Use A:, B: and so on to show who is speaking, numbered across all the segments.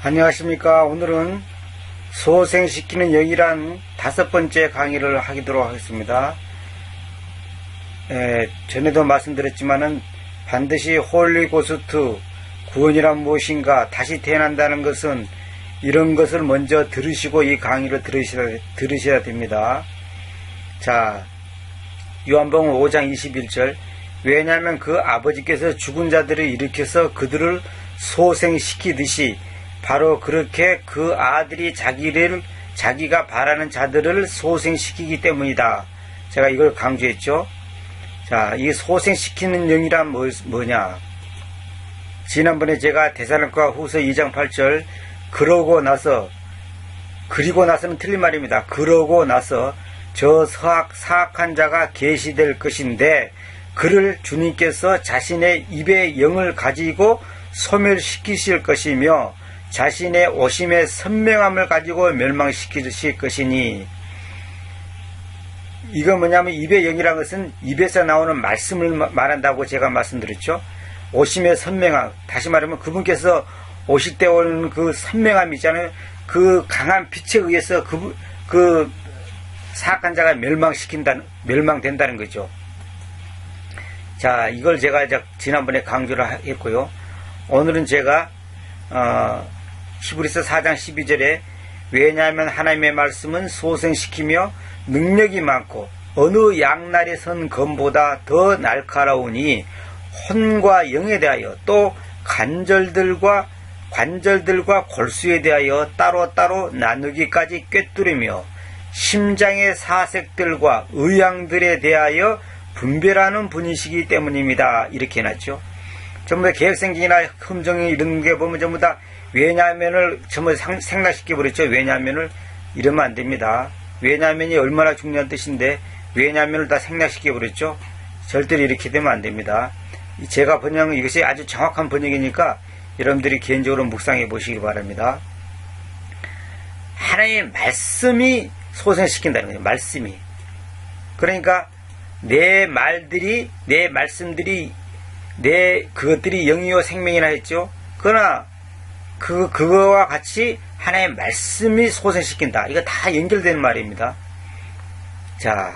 A: 안녕하십니까. 오늘은 소생시키는 영이란 5번째 강의를 하도록 하겠습니다. 전에도 말씀드렸지만은 반드시 홀리고스트 구원이란 무엇인가, 다시 태어난다는 것은, 이런 것을 먼저 들으시고 이 강의를 들으셔야 됩니다. 자, 요한복음 5장 21절. 왜냐하면 그 아버지께서 죽은 자들을 일으켜서 그들을 소생시키듯이 바로 그렇게 그 아들이 자기가 바라는 자들을 소생시키기 때문이다. 제가 이걸 강조했죠. 자, 이 소생시키는 영이란 뭐냐? 지난번에 제가 데살로니가 후서 2장 8절 그리고 나서는 틀린 말입니다. 그러고 나서 저 사악한 자가 계시될 것인데 그를 주님께서 자신의 입의 영을 가지고 소멸시키실 것이며 자신의 오심의 선명함을 가지고 멸망시키실 것이니, 이거 뭐냐면 입의 영이라는 것은 입에서 나오는 말씀을 말한다고 제가 말씀드렸죠. 오심의 선명함, 다시 말하면 그분께서 오실 때 오는 그 선명함이 있잖아요. 그 강한 빛에 의해서 그 사악한 자가 멸망된다는 거죠. 자, 이걸 제가 지난번에 강조를 했고요. 오늘은 제가 히브리서 4장 12절에 왜냐하면 하나님의 말씀은 소생시키며 능력이 많고 어느 양날의 선 검보다 더 날카로우니 혼과 영에 대하여 또 관절들과 골수에 대하여 따로따로 나누기까지 꿰뚫으며 심장의 사색들과 의향들에 대하여 분별하는 분이시기 때문입니다. 이렇게 해놨죠. 전부 다 개혁성경이나 흠정이 이런 게 보면 전부 다 왜냐하면을 전부 생략시켜버렸죠. 왜냐하면을 이러면 안 됩니다. 왜냐하면이 얼마나 중요한 뜻인데 왜냐하면을 다 생략시켜버렸죠. 절대로 이렇게 되면 안 됩니다. 제가 번역은 이것이 아주 정확한 번역이니까 여러분들이 개인적으로 묵상해 보시기 바랍니다. 하나님의 말씀이 소생시킨다는 거예요. 말씀이. 그러니까 내 말씀들이 그것들이 영이요 생명이라 했죠. 그러나 그거와 같이 하나의 말씀이 소생시킨다. 이거 다 연결되는 말입니다. 자,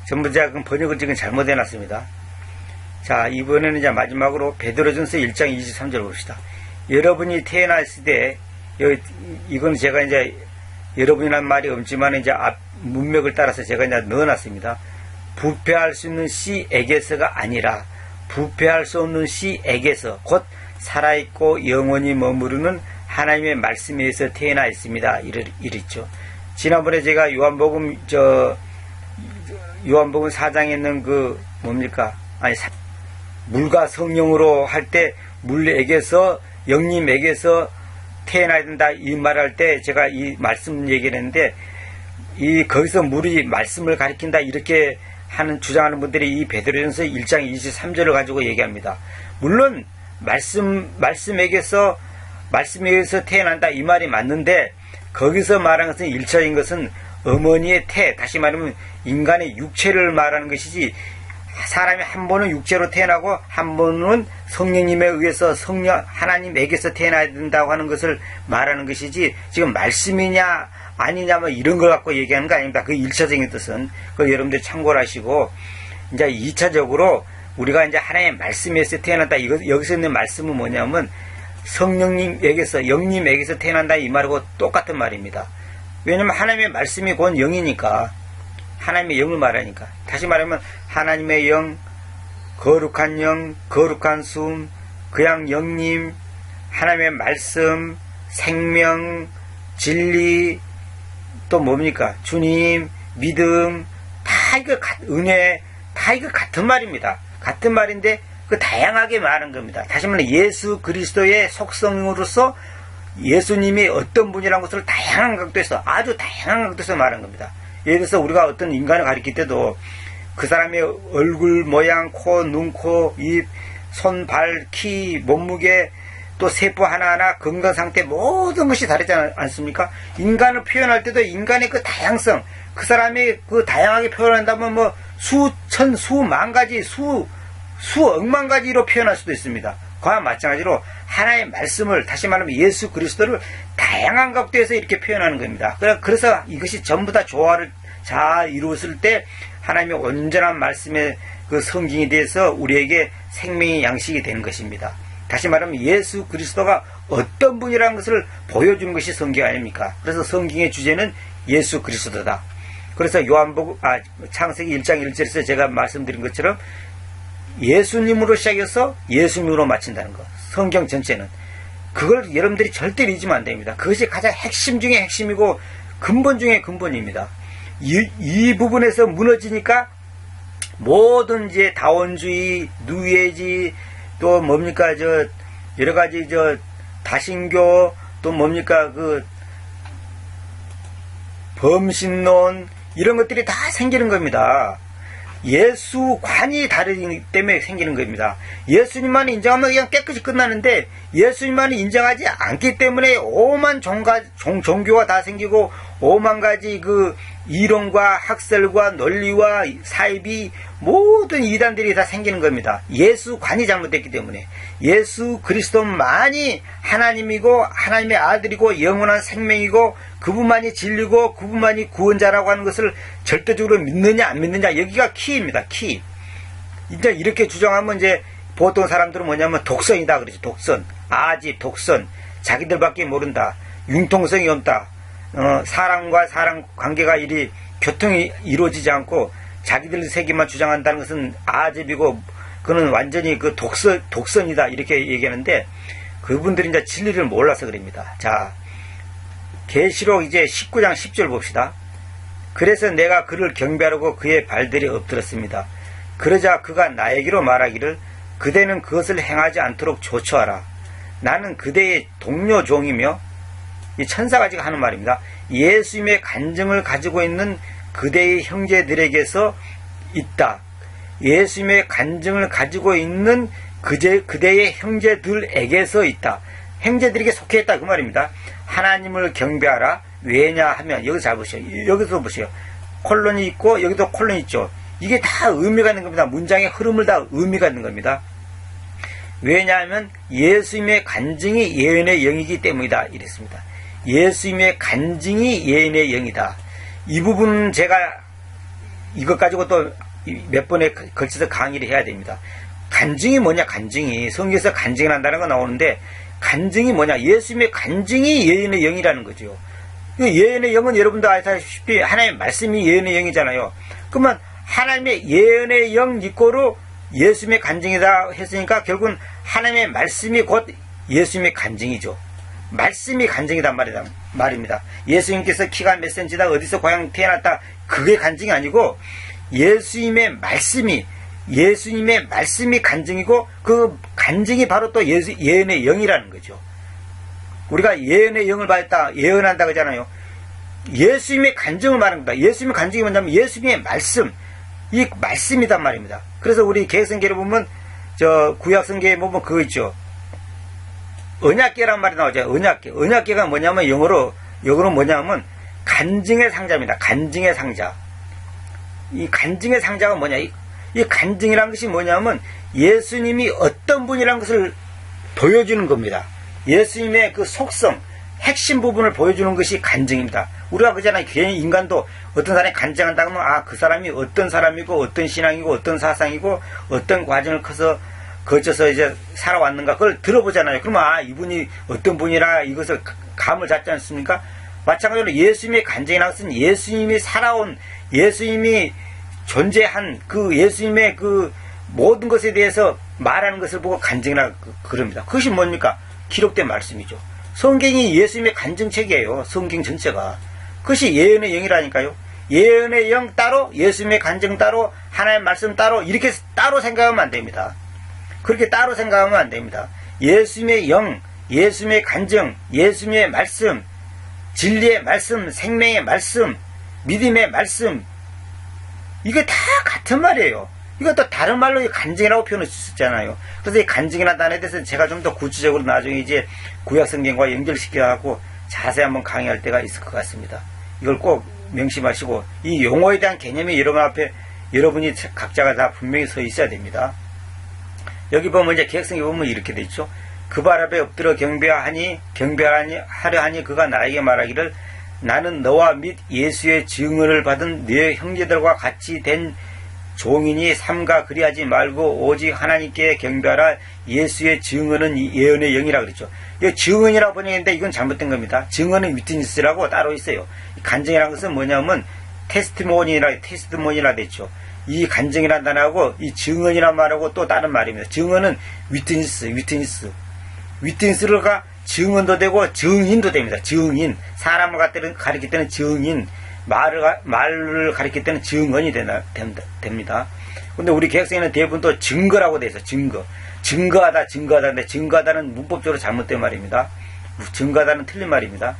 A: 전부 제가 번역을 지금 잘못해놨습니다. 자, 이번에는 이제 마지막으로 베드로전서 1장 23절 봅시다. 여러분이 태어났을 때, 이건 제가 이제 여러분이란 말이 없지만 이제 앞 문맥을 따라서 제가 이제 넣어놨습니다. 부패할 수 있는 씨에게서가 아니라 부패할 수 없는 씨에게서 곧 살아있고 영원히 머무르는 하나님의 말씀에 의해서 태어나 있습니다. 이랬죠. 지난번에 제가 요한복음 4장에 있는 물과 성령으로 할 때 물에게서 영님에게서 태어나야 된다 이 말할 때 제가 이 말씀 얘기를 했는데 거기서 물이 말씀을 가리킨다 이렇게 주장하는 분들이 이 베드로전서 1장 23절을 가지고 얘기합니다. 물론 말씀에게서 태어난다 이 말이 맞는데 거기서 말하는 것은 1차적인 것은 어머니의 태, 다시 말하면 인간의 육체를 말하는 것이지 사람이 한 번은 육체로 태어나고 한 번은 성령님에 의해서 하나님에게서 태어나야 된다고 하는 것을 말하는 것이지 지금 말씀이냐 아니냐 이런 걸 갖고 얘기하는 거 아닙니다. 그 1차적인 뜻은 그걸 여러분들 참고를 하시고 이제 2차적으로 우리가 이제 하나님의 말씀에서 태어난다. 여기서 있는 말씀은 뭐냐면 성령님에게서, 영님에게서 태어난다 이 말하고 똑같은 말입니다. 왜냐면 하나님의 말씀이 곧 영이니까, 하나님의 영을 말하니까. 다시 말하면 하나님의 영, 거룩한 숨, 그냥 영님, 하나님의 말씀, 생명, 진리, 또 뭡니까? 주님, 믿음, 다 이거 은혜, 다 이거 같은 말입니다. 같은 말인데 다양하게 말하는 겁니다. 다시 말하면 예수 그리스도의 속성으로서 예수님이 어떤 분이라는 것을 다양한 각도에서 아주 다양한 각도에서 말하는 겁니다. 예를 들어서 우리가 어떤 인간을 가리킬 때도 그 사람의 얼굴 모양, 코, 눈, 코, 입, 손, 발, 키, 몸무게 또 세포 하나하나 건강 상태 모든 것이 다르지 않습니까? 인간을 표현할 때도 인간의 그 다양성 그 사람이 그 다양하게 표현한다면 수천 수만 가지 수억만 가지로 표현할 수도 있습니다. 그와 마찬가지로 하나의 말씀을, 다시 말하면 예수 그리스도를 다양한 각도에서 이렇게 표현하는 겁니다. 그래서 이것이 전부 다 조화를 잘 이루었을 때 하나님의 온전한 말씀의 그 성경에 대해서 우리에게 생명의 양식이 되는 것입니다. 다시 말하면 예수 그리스도가 어떤 분이라는 것을 보여주는 것이 성경 아닙니까? 그래서 성경의 주제는 예수 그리스도다. 그래서 창세기 1장 1절에서 제가 말씀드린 것처럼 예수님으로 시작해서 예수님으로 마친다는 것. 성경 전체는. 그걸 여러분들이 절대 잊으면 안 됩니다. 그것이 가장 핵심 중에 핵심이고 근본 중에 근본입니다. 이 부분에서 무너지니까 모든 이제 다원주의, 누에지, 또 뭡니까, 여러 가지, 다신교, 또 뭡니까, 범신론, 이런 것들이 다 생기는 겁니다. 예수관이 다르기 때문에 생기는 겁니다. 예수님만 인정하면 그냥 깨끗이 끝나는데 예수님만 인정하지 않기 때문에 오만 종교가 다 생기고 오만 가지 그 이론과 학설과 논리와 사입이 모든 이단들이 다 생기는 겁니다. 예수관이 잘못됐기 때문에. 예수 그리스도만이 하나님이고 하나님의 아들이고 영원한 생명이고 그분만이 진리고 그분만이 구원자라고 하는 것을 절대적으로 믿느냐 안 믿느냐, 여기가 키입니다. 키. 이제 이렇게 주장하면 이제 보통 사람들은 뭐냐면 독선이다 그러죠. 독선. 아지 독선. 자기들밖에 모른다. 융통성이 없다. 사람과 사람 관계가 교통이 이루어지지 않고 자기들 세계만 주장한다는 것은 아집이고 그는 완전히 그 독선이다 이렇게 얘기하는데 그분들이 이제 진리를 몰라서 그럽니다. 자, 계시록 이제 19장 10절 봅시다. 그래서 내가 그를 경배하려고 그의 발들이 엎드렸습니다. 그러자 그가 나에게로 말하기를 그대는 그것을 행하지 않도록 조처하라. 나는 그대의 동료 종이며, 이 천사가 지금 하는 말입니다. 예수님의 간증을 가지고 있는 그대의 형제들에게서 있다. 예수님의 간증을 가지고 있는 그대의 형제들에게서 있다. 형제들에게 속해 있다 그 말입니다. 하나님을 경배하라. 왜냐하면 여기서 잘 보세요. 여기서 보세요. 콜론이 있고 여기도 콜론이 있죠. 이게 다 의미가 있는 겁니다. 문장의 흐름을 다 의미가 있는 겁니다. 왜냐하면 예수님의 간증이 예언의 영이기 때문이다 이랬습니다. 예수님의 간증이 예언의 영이다. 이 부분 제가 이것 가지고 또 몇 번에 걸쳐서 강의를 해야 됩니다. 간증이 뭐냐, 간증이. 성경에서 간증을 한다는 거 나오는데 간증이 뭐냐, 예수님의 간증이 예언의 영이라는 거죠. 예언의 영은 여러분도 아시다시피 하나님의 말씀이 예언의 영이잖아요. 그러면 하나님의 예언의 영 이꼬로 예수님의 간증이다 했으니까 결국은 하나님의 말씀이 곧 예수님의 간증이죠. 말씀이 간증이단 말입니다. 예수님께서 키가 몇 센치다, 어디서 고향 태어났다, 그게 간증이 아니고 예수님의 말씀이 간증이고 그 간증이 바로 또 예언의 영이라는 거죠. 우리가 예언의 영을 받았다, 예언한다 그러잖아요. 예수님의 간증을 말하는 겁니다. 예수님의 간증이 뭐냐면 예수님의 말씀, 이 말씀이단 말입니다. 그래서 우리 개혁성경에 보면 구약성경에 보면 그거 있죠. 언약궤란 말이 나오죠. 언약궤가 뭐냐면 영어로 뭐냐면 간증의 상자입니다. 간증의 상자. 이 간증의 상자가 뭐냐? 이 간증이라는 것이 뭐냐면 예수님이 어떤 분이라는 것을 보여주는 겁니다. 예수님의 그 속성, 핵심 부분을 보여주는 것이 간증입니다. 우리가 그잖아요. 괜히 인간도 어떤 사람이 간증한다고 하면 그 사람이 어떤 사람이고 어떤 신앙이고 어떤 사상이고 어떤 과정을 거쳐서 이제 살아왔는가 그걸 들어보잖아요. 그러면 이분이 어떤 분이라 이것을 감을 잡지 않습니까? 마찬가지로 예수님의 간증이라는 것은 예수님이 살아온, 예수님이 존재한 그 예수님의 그 모든 것에 대해서 말하는 것을 보고 간증이라 그럽니다. 그것이 뭡니까? 기록된 말씀이죠. 성경이 예수님의 간증책이에요. 성경 전체가. 그것이 예언의 영이라니까요. 예언의 영 따로, 예수님의 간증 따로, 하나님의 말씀 따로, 이렇게 따로 생각하면 안 됩니다. 그렇게 따로 생각하면 안 됩니다. 예수님의 영, 예수님의 간증, 예수님의 말씀, 진리의 말씀, 생명의 말씀, 믿음의 말씀, 이게 다 같은 말이에요. 이것도 다른 말로 간증이라고 표현할 수 있잖아요. 그래서 이 간증이라는 단어에 대해서 제가 좀 더 구체적으로 나중에 이제 구약성경과 연결시켜갖고 자세히 한번 강의할 때가 있을 것 같습니다. 이걸 꼭 명심하시고 이 용어에 대한 개념이 여러분 앞에 여러분이 각자가 다 분명히 서 있어야 됩니다. 여기 보면 이제 개혁성에 보면 이렇게 돼 있죠. 그 발 앞에 엎드려 경배하려 하니 그가 나에게 말하기를 나는 너와 및 예수의 증언을 받은 네 형제들과 같이 된 종이니 삼가 그리하지 말고 오직 하나님께 경배하라. 예수의 증언은 예언의 영이라 그랬죠. 이 증언이라고 번역했는데 이건 잘못된 겁니다. 증언은 위트니스라고 따로 있어요. 간증이라는 것은 뭐냐면 테스트모니라 됐죠. 이 간증이라는 단어하고 이 증언이라는 말하고 또 다른 말입니다. 증언은 위트니스가 증언도 되고 증인도 됩니다. 증인. 사람을 가리킬 때는 증인, 말을 가리킬 때는 증언이 됩니다. 근데 우리 개혁성에는 대부분 또 증거라고 돼 있어. 증거하다인데 증거하다는 문법적으로 잘못된 말입니다. 증거하다는 틀린 말입니다.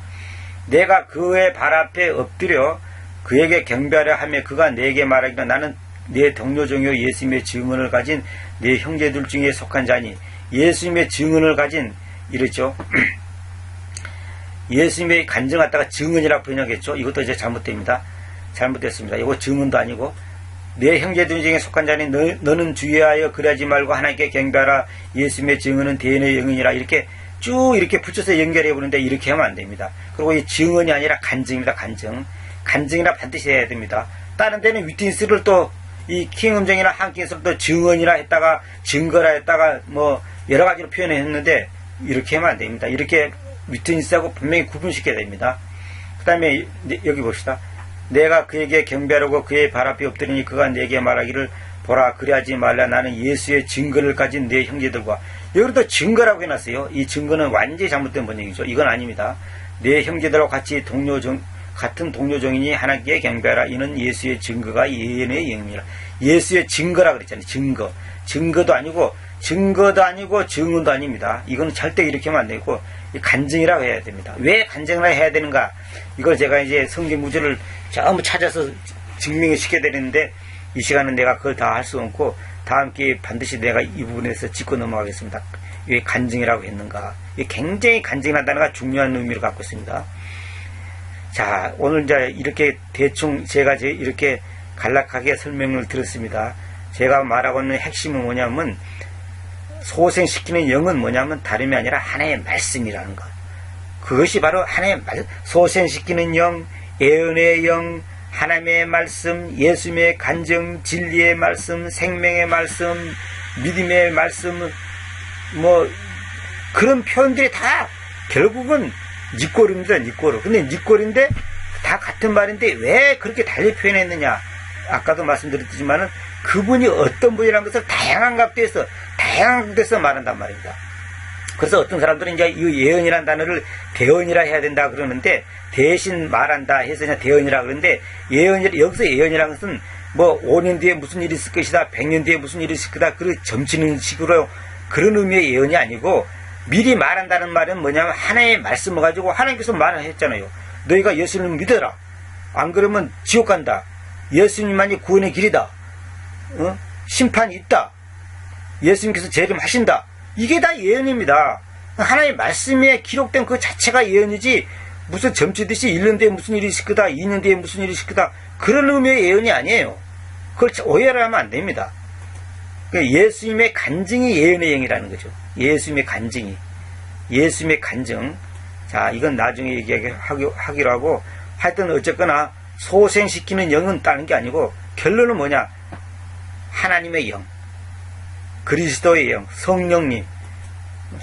A: 내가 그의 발 앞에 엎드려 그에게 경배하려 하며 그가 내게 말하기를 나는 내 동료 종이요 예수님의 증언을 가진 내 형제들 중에 속한 자니. 예수님의 증언을 가진 이랬죠. 예수님의 간증하다가 증언이라고 번역했죠. 이것도 이제 잘못됐습니다. 이거 증언도 아니고 내 형제들 중에 속한 자니 너는 주의하여 그러지 말고 하나님께 경배하라. 예수님의 증언은 대언의 영이니라. 이렇게 쭉 이렇게 붙여서 연결해 보는데 이렇게 하면 안 됩니다. 그리고 이 증언이 아니라 간증입니다. 간증이라 반드시 해야 됩니다. 다른 데는 위트니스를 또 이 킹음정이나 한킹에서 또 증언이라 했다가 증거라 했다가 뭐 여러 가지로 표현했는데 이렇게 하면 안 됩니다. 이렇게 위트니스하고 분명히 구분시켜야 됩니다. 그 다음에 여기 봅시다. 내가 그에게 경배하려고 그의 발 앞에 엎드리니 그가 내게 말하기를 보라 그리하지 말라. 나는 예수의 증거를 가진 내 형제들과. 여기도 증거라고 해놨어요. 이 증거는 완전히 잘못된 번역이죠. 이건 아닙니다. 내 형제들과 같이 같은 동료종이니 하나님께 경배하라. 이는 예수의 증거가 예언의 영이라. 예수의 증거라 그랬잖아요. 증거도 아니고 증언도 아닙니다. 이거는 절대 이렇게 하면 안 되고 간증이라고 해야 됩니다. 왜 간증을 해야 되는가? 이걸 제가 이제 성경 구절을 전부 찾아서 증명을 시켜야 되는데 이 시간은 내가 그걸 다 할 수 없고 다음 기회에 반드시 내가 이 부분에서 짚고 넘어가겠습니다. 왜 간증이라고 했는가? 굉장히 간증이라는 단어가 중요한 의미를 갖고 있습니다. 자, 오늘 이제 이렇게 대충 제가 이렇게 간략하게 설명을 드렸습니다. 제가 말하고 있는 핵심은 뭐냐면 소생시키는 영은 뭐냐면 다름이 아니라 하나의 말씀이라는 것. 그것이 바로 하나의 소생시키는 영, 예언의 영, 하나님의 말씀, 예수님의 간증, 진리의 말씀, 생명의 말씀, 믿음의 말씀, 뭐 그런 표현들이 다 결국은 니꼬르입니다. 니꼬르. 근데 니꼬르인데 다 같은 말인데 왜 그렇게 달리 표현했느냐? 아까도 말씀드렸지만은 그분이 어떤 분이라는 것을 다양한 각도에서 말한단 말입니다. 그래서 어떤 사람들은 이제 이 예언이라는 단어를 대언이라 해야 된다 그러는데 대신 말한다 해서 그냥 대언이라 그러는데 여기서 예언이라는 것은 뭐 5년 뒤에 무슨 일이 있을 것이다, 100년 뒤에 무슨 일이 있을 거다, 그 점치는 식으로 그런 의미의 예언이 아니고 미리 말한다는 말은 뭐냐면 하나의 말씀을 가지고 하나님께서 말을 했잖아요. 너희가 예수님을 믿어라. 안 그러면 지옥 간다. 예수님만이 구원의 길이다. 심판이 있다. 예수님께서 재림하신다. 이게 다 예언입니다. 하나의 말씀에 기록된 그 자체가 예언이지 무슨 점치듯이 1년 뒤에 무슨 일이 있을 거다, 2년 뒤에 무슨 일이 있을 거다, 그런 의미의 예언이 아니에요. 그걸 오해를 하면 안 됩니다. 예수님의 간증이 예언의 영이라는 거죠. 예수님의 간증. 자, 이건 나중에 얘기하기로 하고, 하여튼 어쨌거나 소생시키는 영은 따는 게 아니고 결론은 뭐냐? 하나님의 영, 그리스도의 영, 성령님,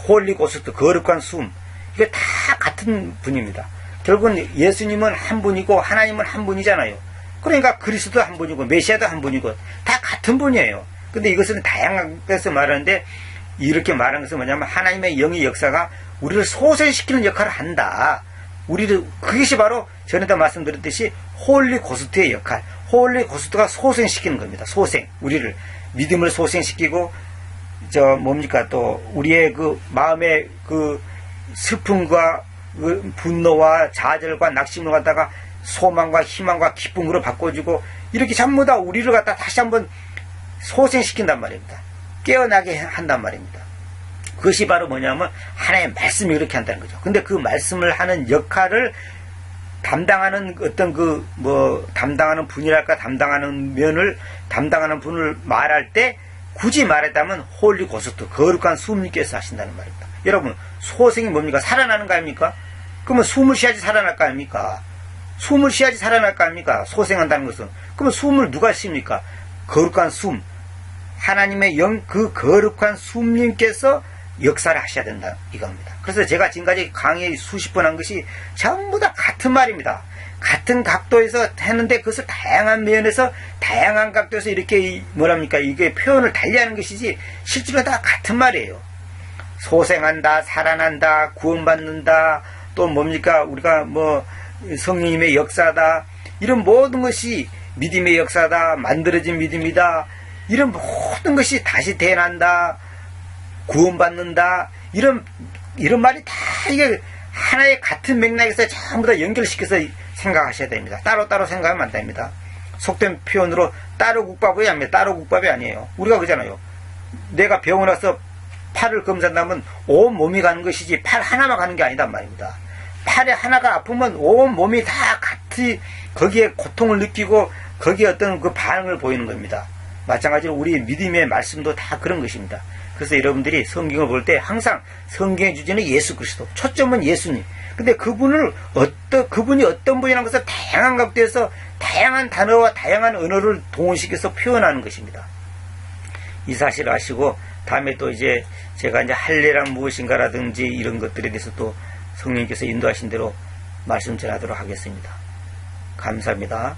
A: 홀리고스트, 거룩한 숨, 이게 다 같은 분입니다. 결국은 예수님은 한 분이고 하나님은 한 분이잖아요. 그러니까 그리스도 한 분이고 메시아도 한 분이고 다 같은 분이에요. 근데 이것은 다양하게서 말하는데 이렇게 말하는 것은 뭐냐면 하나님의 영의 역사가 우리를 소생시키는 역할을 한다. 그것이 바로 전에도 말씀드렸듯이 홀리고스트의 역할. 홀리고스트가 소생시키는 겁니다. 우리를 믿음을 소생시키고 또 우리의 그 마음의 그 슬픔과 그 분노와 좌절과 낙심을 갖다가 소망과 희망과 기쁨으로 바꿔주고 이렇게 전부 다 우리를 갖다 다시 한번 소생시킨단 말입니다. 깨어나게 한단 말입니다. 그것이 바로 뭐냐면 하나의 말씀이 그렇게 한다는 거죠. 근데 그 말씀을 하는 역할을 담당하는 담당하는 분이랄까 담당하는 분을 말할 때 굳이 말하자면 홀리 고스트, 거룩한 숨님께서 하신다는 말입니다. 여러분, 소생이 뭡니까? 살아나는 거 아닙니까? 그러면 숨을 쉬어야지 살아날 거 아닙니까? 숨을 쉬어야지 살아날 거 아닙니까? 소생한다는 것은. 그러면 숨을 누가 쉽니까? 거룩한 숨, 하나님의 영, 그 거룩한 숨님께서 역사를 하셔야 된다 이겁니다. 그래서 제가 지금까지 강의 수십 번 한 것이 전부 다 같은 말입니다. 같은 각도에서 했는데 그것을 다양한 면에서 다양한 각도에서 이렇게 뭐랍니까, 이게 표현을 달리하는 것이지 실제로 다 같은 말이에요. 소생한다, 살아난다, 구원받는다, 또 뭡니까, 우리가 뭐 성령님의 역사다, 이런 모든 것이 믿음의 역사다, 만들어진 믿음이다, 이런 모든 것이 다시 태어난다, 구원받는다, 이런 말이 다 이게 하나의 같은 맥락에서 전부 다 연결시켜서 생각하셔야 됩니다. 따로따로 생각하면 안 됩니다. 속된 표현으로 따로 국밥이 아니에요. 따로 국밥이 아니에요. 우리가 그러잖아요. 내가 병원 와서 팔을 검사한다면 온 몸이 가는 것이지 팔 하나만 가는 게 아니단 말입니다. 팔에 하나가 아프면 온 몸이 다 같이 거기에 고통을 느끼고 거기에 어떤 그 반응을 보이는 겁니다. 마찬가지로 우리 믿음의 말씀도 다 그런 것입니다. 그래서 여러분들이 성경을 볼 때 항상 성경의 주제는 예수 그리스도, 초점은 예수님. 근데 그분이 어떤 분이라는 것을 다양한 각도에서 다양한 단어와 다양한 언어를 동원시켜서 표현하는 것입니다. 이 사실을 아시고 다음에 또 이제 제가 이제 할례란 무엇인가라든지 이런 것들에 대해서 또 성령님께서 인도하신 대로 말씀 전하도록 하겠습니다. 감사합니다.